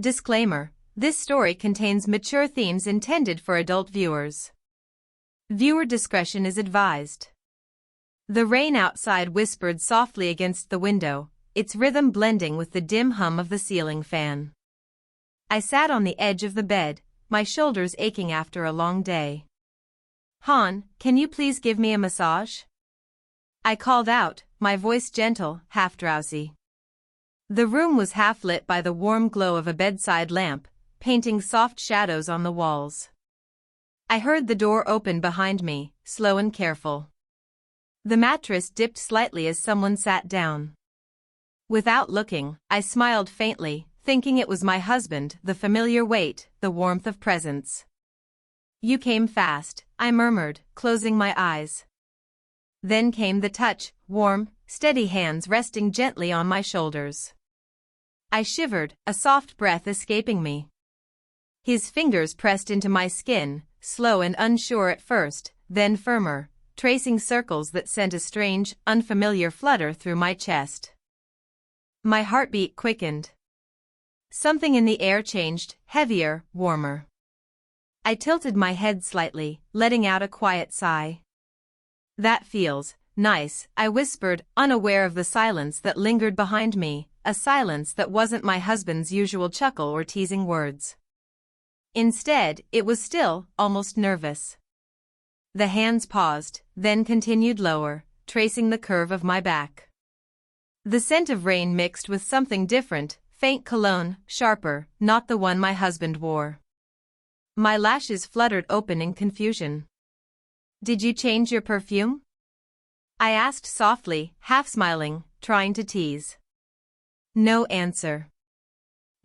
Disclaimer: this story contains mature themes intended for adult viewers. Viewer discretion is advised. The rain outside whispered softly against the window, its rhythm blending with the dim hum of the ceiling fan. I sat on the edge of the bed, my shoulders aching after a long day. "Han, can you please give me a massage?" I called out, my voice gentle, half drowsy. The room was half lit by the warm glow of a bedside lamp, painting soft shadows on the walls. I heard the door open behind me, slow and careful. The mattress dipped slightly as someone sat down. Without looking, I smiled faintly, thinking it was my husband, the familiar weight, the warmth of presence. "You came fast," I murmured, closing my eyes. Then came the touch, warm, steady hands resting gently on my shoulders. I shivered, a soft breath escaping me. His fingers pressed into my skin, slow and unsure at first, then firmer, tracing circles that sent a strange, unfamiliar flutter through my chest. My heartbeat quickened. Something in the air changed, heavier, warmer. I tilted my head slightly, letting out a quiet sigh. "That feels nice," I whispered, unaware of the silence that lingered behind me, a silence that wasn't my husband's usual chuckle or teasing words. Instead, it was still, almost nervous. The hands paused, then continued lower, tracing the curve of my back. The scent of rain mixed with something different, faint cologne, sharper, not the one my husband wore. My lashes fluttered open in confusion. "Did you change your perfume?" I asked softly, half smiling, trying to tease. No answer.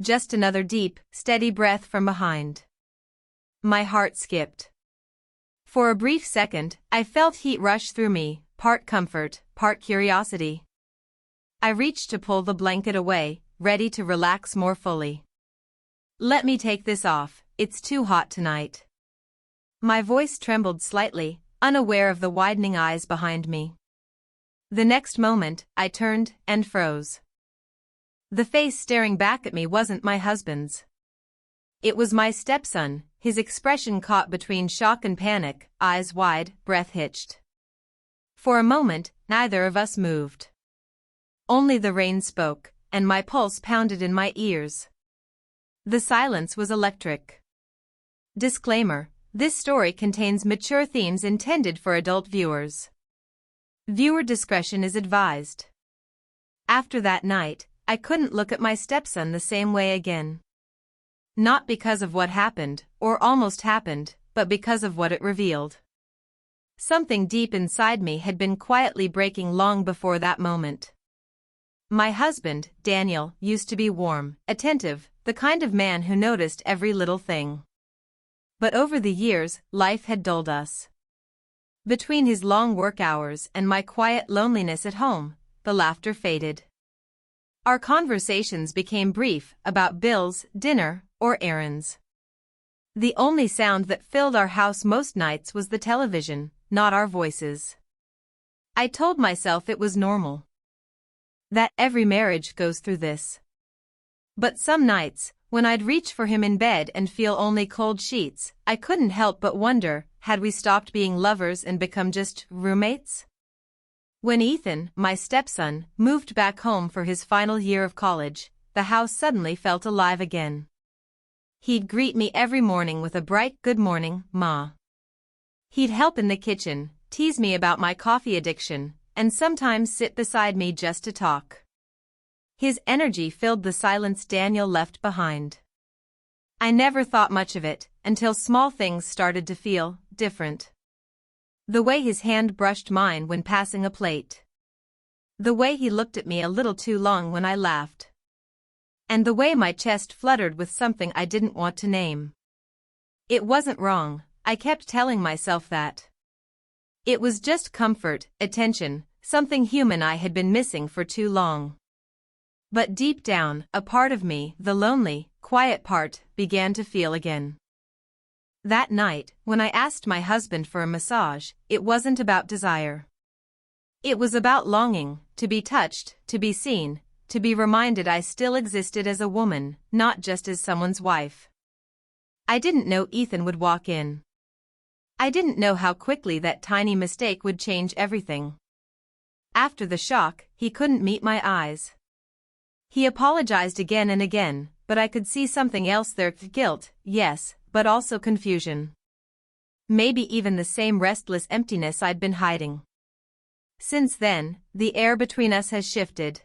Just another deep, steady breath from behind. My heart skipped. For a brief second, I felt heat rush through me, part comfort, part curiosity. I reached to pull the blanket away, ready to relax more fully. "Let me take this off, it's too hot tonight." My voice trembled slightly, unaware of the widening eyes behind me. The next moment, I turned and froze. The face staring back at me wasn't my husband's. It was my stepson, his expression caught between shock and panic, eyes wide, breath hitched. For a moment, neither of us moved. Only the rain spoke, and my pulse pounded in my ears. The silence was electric. Disclaimer: this story contains mature themes intended for adult viewers. Viewer discretion is advised. After that night, I couldn't look at my stepson the same way again. Not because of what happened, or almost happened, but because of what it revealed. Something deep inside me had been quietly breaking long before that moment. My husband, Daniel, used to be warm, attentive, the kind of man who noticed every little thing. But over the years, life had dulled us. Between his long work hours and my quiet loneliness at home, the laughter faded. Our conversations became brief, about bills, dinner, or errands. The only sound that filled our house most nights was the television, not our voices. I told myself it was normal. That every marriage goes through this. But some nights, when I'd reach for him in bed and feel only cold sheets, I couldn't help but wonder, had we stopped being lovers and become just roommates? When Ethan, my stepson, moved back home for his final year of college, the house suddenly felt alive again. He'd greet me every morning with a bright "Good morning, Ma." He'd help in the kitchen, tease me about my coffee addiction, and sometimes sit beside me just to talk. His energy filled the silence Daniel left behind. I never thought much of it, until small things started to feel different. The way his hand brushed mine when passing a plate. The way he looked at me a little too long when I laughed. And the way my chest fluttered with something I didn't want to name. It wasn't wrong, I kept telling myself that. It was just comfort, attention, something human I had been missing for too long. But deep down, a part of me, the lonely, quiet part, began to feel again. That night, when I asked my husband for a massage, it wasn't about desire. It was about longing, to be touched, to be seen, to be reminded I still existed as a woman, not just as someone's wife. I didn't know Ethan would walk in. I didn't know how quickly that tiny mistake would change everything. After the shock, he couldn't meet my eyes. He apologized again and again, but I could see something else there. Guilt, yes, but also confusion. Maybe even the same restless emptiness I'd been hiding. Since then, the air between us has shifted.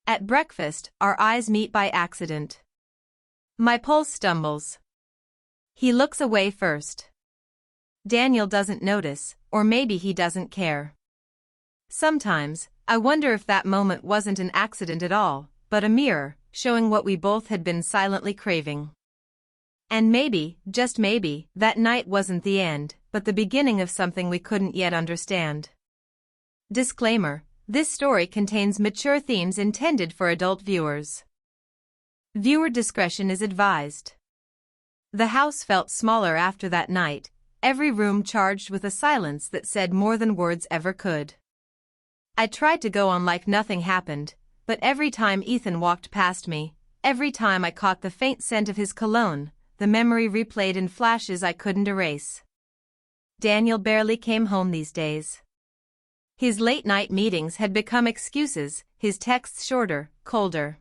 At breakfast, our eyes meet by accident. My pulse stumbles. He looks away first. Daniel doesn't notice, or maybe he doesn't care. Sometimes, I wonder if that moment wasn't an accident at all, but a mirror, showing what we both had been silently craving. And maybe, just maybe, that night wasn't the end, but the beginning of something we couldn't yet understand. Disclaimer: this story contains mature themes intended for adult viewers. Viewer discretion is advised. The house felt smaller after that night, every room charged with a silence that said more than words ever could. I tried to go on like nothing happened, but every time Ethan walked past me, every time I caught the faint scent of his cologne, the memory replayed in flashes I couldn't erase. Daniel barely came home these days. His late-night meetings had become excuses, his texts shorter, colder.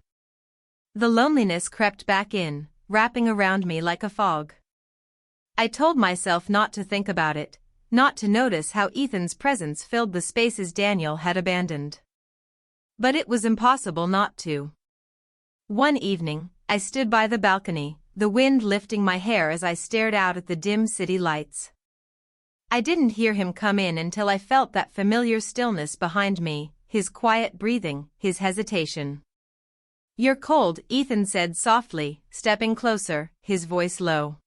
The loneliness crept back in, wrapping around me like a fog. I told myself not to think about it, not to notice how Ethan's presence filled the spaces Daniel had abandoned. But it was impossible not to. One evening, I stood by the balcony, the wind lifting my hair as I stared out at the dim city lights. I didn't hear him come in until I felt that familiar stillness behind me, his quiet breathing, his hesitation. "You're cold," Ethan said softly, stepping closer, his voice low.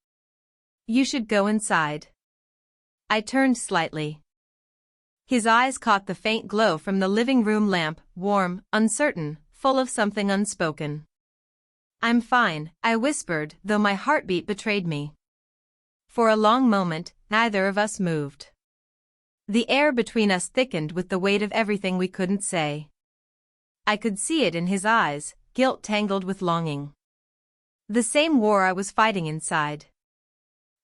"You should go inside." I turned slightly. His eyes caught the faint glow from the living room lamp, warm, uncertain, full of something unspoken. "I'm fine," I whispered, though my heartbeat betrayed me. For a long moment, neither of us moved. The air between us thickened with the weight of everything we couldn't say. I could see it in his eyes, guilt tangled with longing. The same war I was fighting inside.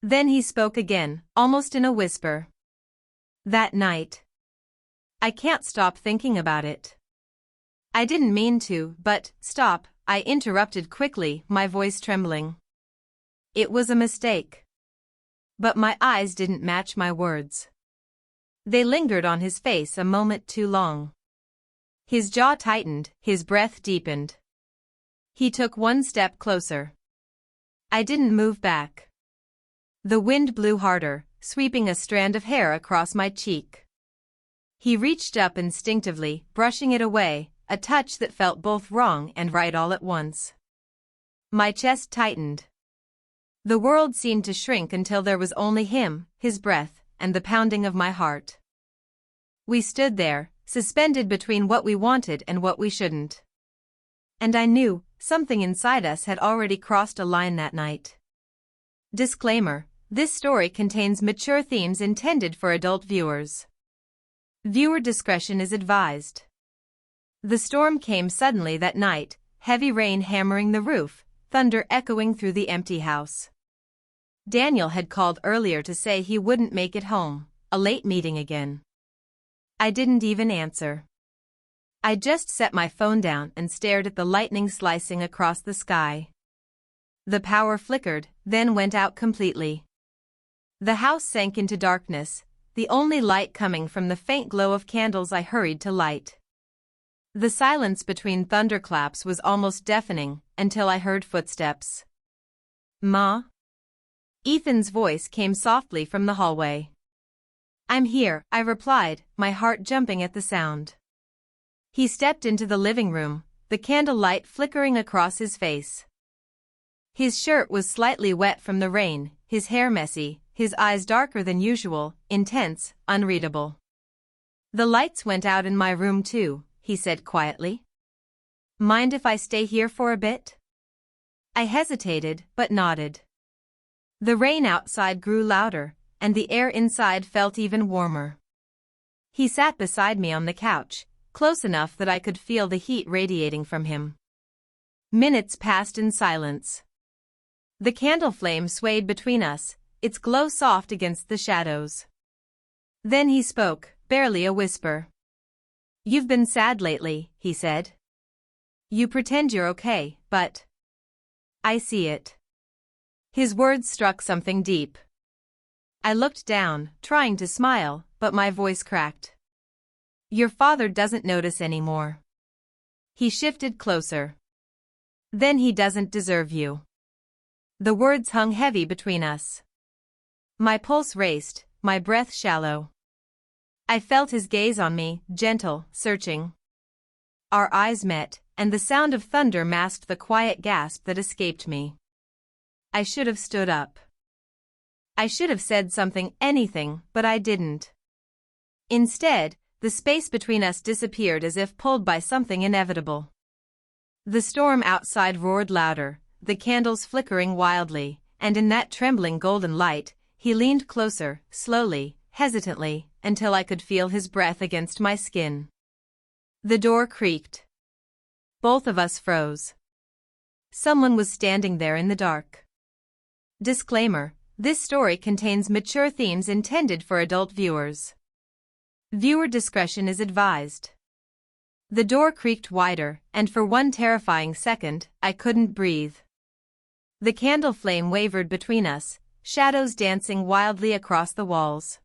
Then he spoke again, almost in a whisper. "That night. I can't stop thinking about it." I didn't mean to, but, "Stop," I interrupted quickly, my voice trembling. "It was a mistake." But my eyes didn't match my words. They lingered on his face a moment too long. His jaw tightened, his breath deepened. He took one step closer. I didn't move back. The wind blew harder, sweeping a strand of hair across my cheek. He reached up instinctively, brushing it away, a touch that felt both wrong and right all at once. My chest tightened. The world seemed to shrink until there was only him, his breath, and the pounding of my heart. We stood there, suspended between what we wanted and what we shouldn't. And I knew, something inside us had already crossed a line that night. Disclaimer: this story contains mature themes intended for adult viewers. Viewer discretion is advised. The storm came suddenly that night, heavy rain hammering the roof, thunder echoing through the empty house. Daniel had called earlier to say he wouldn't make it home, a late meeting again. I didn't even answer. I just set my phone down and stared at the lightning slicing across the sky. The power flickered, then went out completely. The house sank into darkness, the only light coming from the faint glow of candles I hurried to light. The silence between thunderclaps was almost deafening, until I heard footsteps. "Ma?" Ethan's voice came softly from the hallway. "I'm here," I replied, my heart jumping at the sound. He stepped into the living room, the candlelight flickering across his face. His shirt was slightly wet from the rain, his hair messy, his eyes darker than usual, intense, unreadable. "The lights went out in my room too," he said quietly. "Mind if I stay here for a bit?" I hesitated, but nodded. The rain outside grew louder, and the air inside felt even warmer. He sat beside me on the couch, close enough that I could feel the heat radiating from him. Minutes passed in silence. The candle flame swayed between us, its glow soft against the shadows. Then he spoke, barely a whisper. "You've been sad lately," he said. "You pretend you're okay, but I see it." His words struck something deep. I looked down, trying to smile, but my voice cracked. "Your father doesn't notice anymore." He shifted closer. "Then he doesn't deserve you." The words hung heavy between us. My pulse raced, my breath shallow. I felt his gaze on me, gentle, searching. Our eyes met, and the sound of thunder masked the quiet gasp that escaped me. I should have stood up. I should have said something, anything, but I didn't. Instead, the space between us disappeared as if pulled by something inevitable. The storm outside roared louder, the candles flickering wildly, and in that trembling golden light, he leaned closer, slowly, hesitantly, until I could feel his breath against my skin. The door creaked. Both of us froze. Someone was standing there in the dark. Disclaimer: this story contains mature themes intended for adult viewers. Viewer discretion is advised. The door creaked wider, and for one terrifying second, I couldn't breathe. The candle flame wavered between us, shadows dancing wildly across the walls.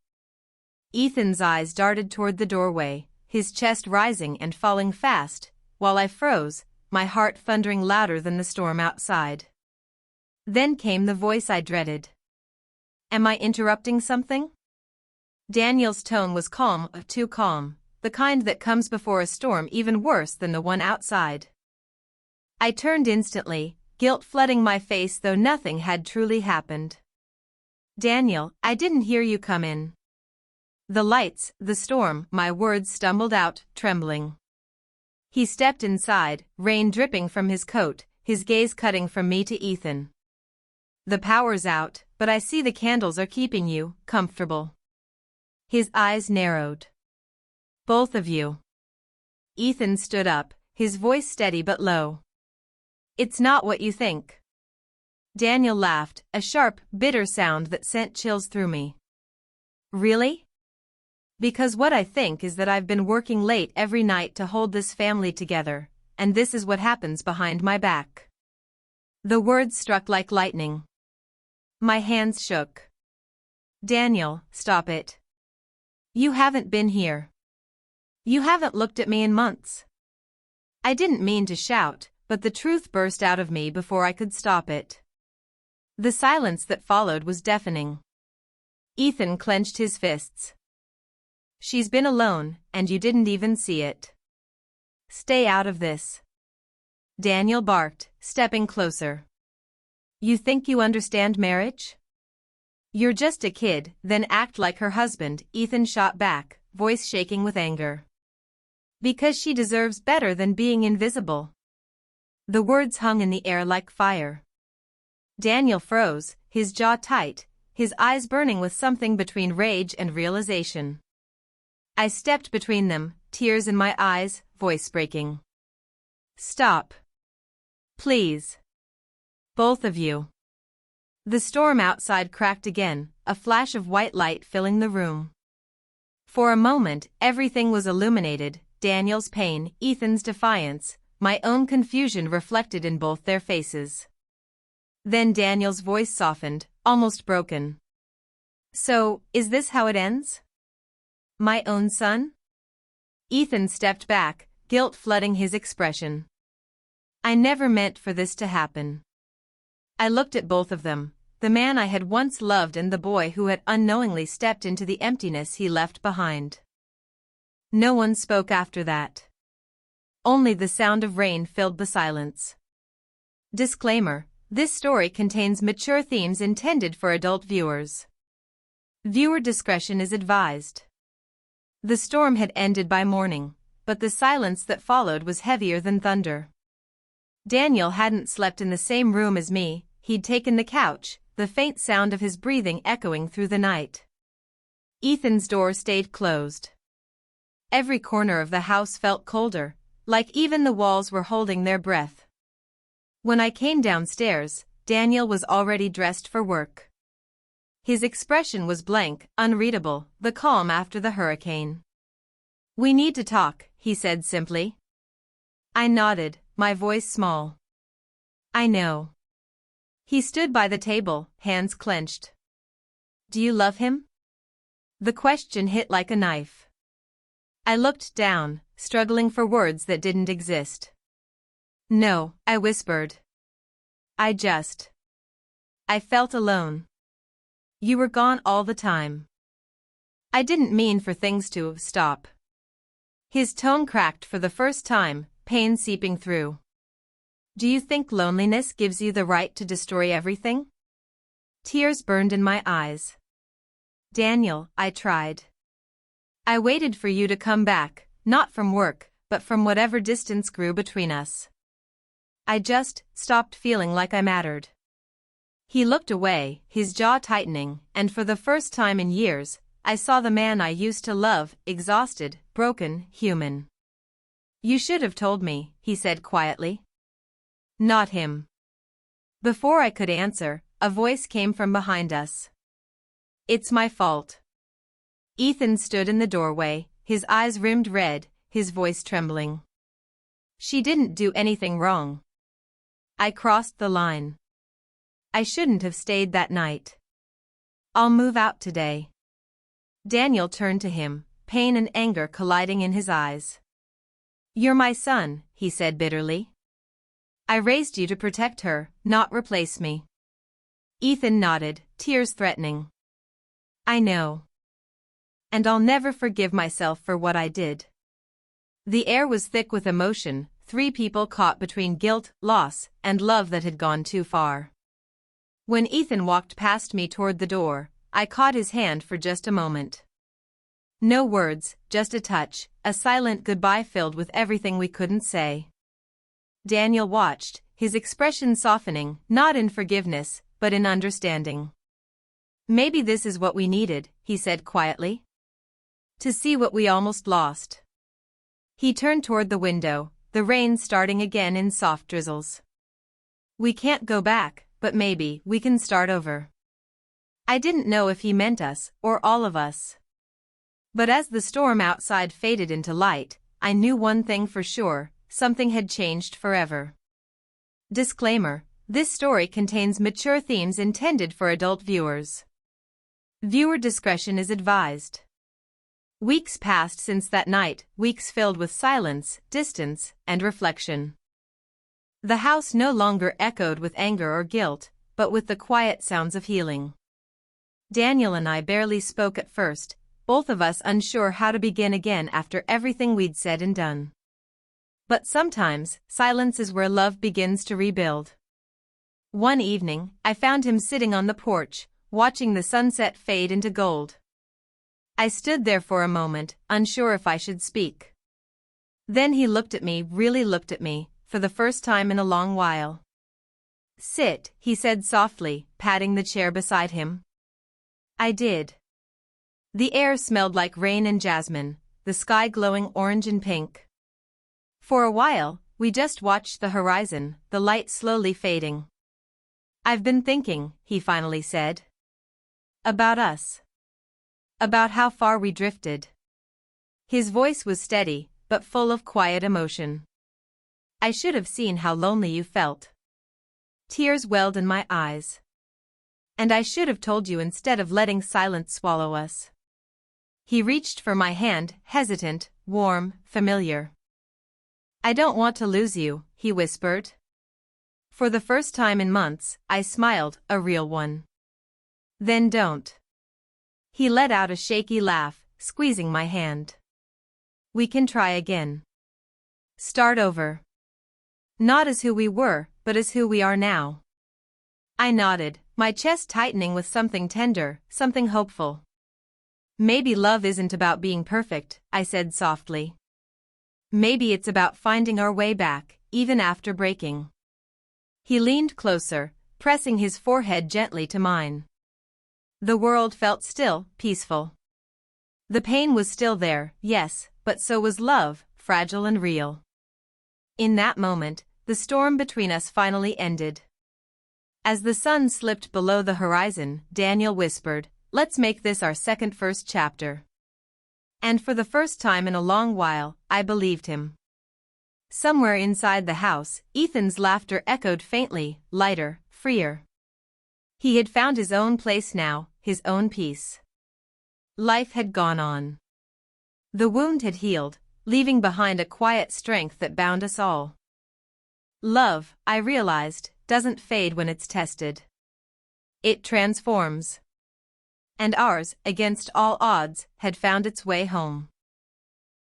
Ethan's eyes darted toward the doorway, his chest rising and falling fast, while I froze, my heart thundering louder than the storm outside. Then came the voice I dreaded. "Am I interrupting something?" Daniel's tone was calm, too calm, the kind that comes before a storm even worse than the one outside. I turned instantly, guilt flooding my face though nothing had truly happened. "Daniel, I didn't hear you come in." "The lights, the storm," my words stumbled out, trembling. He stepped inside, rain dripping from his coat, his gaze cutting from me to Ethan. "The power's out, but I see the candles are keeping you comfortable." His eyes narrowed. "Both of you." Ethan stood up, his voice steady but low. "It's not what you think." Daniel laughed, a sharp, bitter sound that sent chills through me. "Really?" "Because what I think is that I've been working late every night to hold this family together, and this is what happens behind my back." The words struck like lightning. My hands shook. "Daniel, stop it. You haven't been here. You haven't looked at me in months." I didn't mean to shout, but the truth burst out of me before I could stop it. The silence that followed was deafening. Ethan clenched his fists. "She's been alone, and you didn't even see it. Stay out of this." Daniel barked, stepping closer. "You think you understand marriage? You're just a kid, then act like her husband," Ethan shot back, voice shaking with anger. "Because she deserves better than being invisible." The words hung in the air like fire. Daniel froze, his jaw tight, his eyes burning with something between rage and realization. I stepped between them, tears in my eyes, voice breaking. "Stop. Please. Both of you." The storm outside cracked again, a flash of white light filling the room. For a moment, everything was illuminated, Daniel's pain, Ethan's defiance, my own confusion reflected in both their faces. Then Daniel's voice softened, almost broken. "So, is this how it ends? My own son?" Ethan stepped back, guilt flooding his expression. "I never meant for this to happen." I looked at both of them, the man I had once loved and the boy who had unknowingly stepped into the emptiness he left behind. No one spoke after that. Only the sound of rain filled the silence. Disclaimer: this story contains mature themes intended for adult viewers. Viewer discretion is advised. The storm had ended by morning, but the silence that followed was heavier than thunder. Daniel hadn't slept in the same room as me, he'd taken the couch, the faint sound of his breathing echoing through the night. Ethan's door stayed closed. Every corner of the house felt colder, like even the walls were holding their breath. When I came downstairs, Daniel was already dressed for work. His expression was blank, unreadable, the calm after the hurricane. "We need to talk," he said simply. I nodded, my voice small. "I know." He stood by the table, hands clenched. "Do you love him?" The question hit like a knife. I looked down, struggling for words that didn't exist. "No," I whispered. I felt alone. You were gone all the time. I didn't mean for things to stop." His tone cracked for the first time, pain seeping through. "Do you think loneliness gives you the right to destroy everything?" Tears burned in my eyes. "Daniel," I tried. "I waited for you to come back, not from work, but from whatever distance grew between us. I just stopped feeling like I mattered." He looked away, his jaw tightening, and for the first time in years, I saw the man I used to love, exhausted, broken, human. "You should have told me," he said quietly. "Not him." Before I could answer, a voice came from behind us. "It's my fault." Ethan stood in the doorway, his eyes rimmed red, his voice trembling. "She didn't do anything wrong. I crossed the line. I shouldn't have stayed that night. I'll move out today." Daniel turned to him, pain and anger colliding in his eyes. "You're my son," he said bitterly. "I raised you to protect her, not replace me." Ethan nodded, tears threatening. "I know. And I'll never forgive myself for what I did." The air was thick with emotion, three people caught between guilt, loss, and love that had gone too far. When Ethan walked past me toward the door, I caught his hand for just a moment. No words, just a touch, a silent goodbye filled with everything we couldn't say. Daniel watched, his expression softening, not in forgiveness, but in understanding. "Maybe this is what we needed," he said quietly. "To see what we almost lost." He turned toward the window, the rain starting again in soft drizzles. "We can't go back, but maybe we can start over." I didn't know if he meant us, or all of us. But as the storm outside faded into light, I knew one thing for sure, something had changed forever. Disclaimer: this story contains mature themes intended for adult viewers. Viewer discretion is advised. Weeks passed since that night, weeks filled with silence, distance, and reflection. The house no longer echoed with anger or guilt, but with the quiet sounds of healing. Daniel and I barely spoke at first, both of us unsure how to begin again after everything we'd said and done. But sometimes, silence is where love begins to rebuild. One evening, I found him sitting on the porch, watching the sunset fade into gold. I stood there for a moment, unsure if I should speak. Then he looked at me, really looked at me, for the first time in a long while. "Sit," he said softly, patting the chair beside him. I did. The air smelled like rain and jasmine, the sky glowing orange and pink. For a while, we just watched the horizon, the light slowly fading. "I've been thinking," he finally said. "About us. About how far we drifted." His voice was steady, but full of quiet emotion. "I should have seen how lonely you felt." Tears welled in my eyes. "And I should have told you instead of letting silence swallow us." He reached for my hand, hesitant, warm, familiar. "I don't want to lose you," he whispered. For the first time in months, I smiled, a real one. "Then don't." He let out a shaky laugh, squeezing my hand. "We can try again. Start over. Not as who we were, but as who we are now." I nodded, my chest tightening with something tender, something hopeful. "Maybe love isn't about being perfect," I said softly. "Maybe it's about finding our way back, even after breaking." He leaned closer, pressing his forehead gently to mine. The world felt still, peaceful. The pain was still there, yes, but but so was love, fragile and real. In that moment, the storm between us finally ended. As the sun slipped below the horizon, Daniel whispered, "Let's make this our second first chapter." And for the first time in a long while, I believed him. Somewhere inside the house, Ethan's laughter echoed faintly, lighter, freer. He had found his own place now, his own peace. Life had gone on. The wound had healed, leaving behind a quiet strength that bound us all. Love, I realized, doesn't fade when it's tested. It transforms. And ours, against all odds, had found its way home.